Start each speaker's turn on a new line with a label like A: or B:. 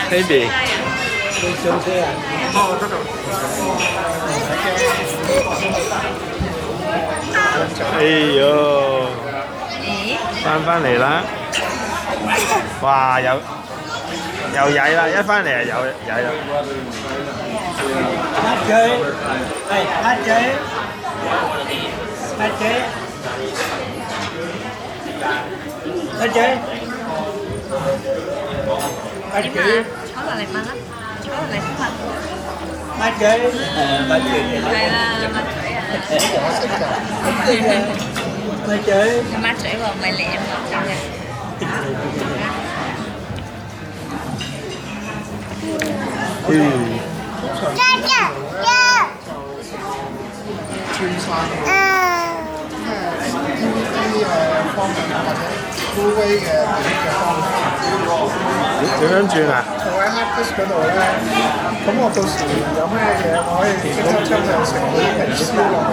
A: Baby，
B: 你上車啊？
C: 哦，得㗎。
A: 哎呦，
D: 咦？
A: 翻嚟啦！哇，又曳啦，一翻嚟就有曳啦。
B: Hát chơi. Đây, hát chơi. Hát chơi. Hát chơi. Hát
D: 點
B: chơi.
D: 啊？炒落嚟問啦，炒落嚟先問。
B: Hát chơi. Hát chơi.
D: 係啦，抹嘴啊！Hát
B: chơi.
D: 抹嘴喎，唔係舐喎，真係。
A: 嗯，
C: 穿山喎，啲方面或者 full way 嘅點嘅方法。
A: 點樣轉啊？
C: 坐喺 hard disk 嗰度咧，咁我到時有咩嘢我可以即刻將佢成個平燒落去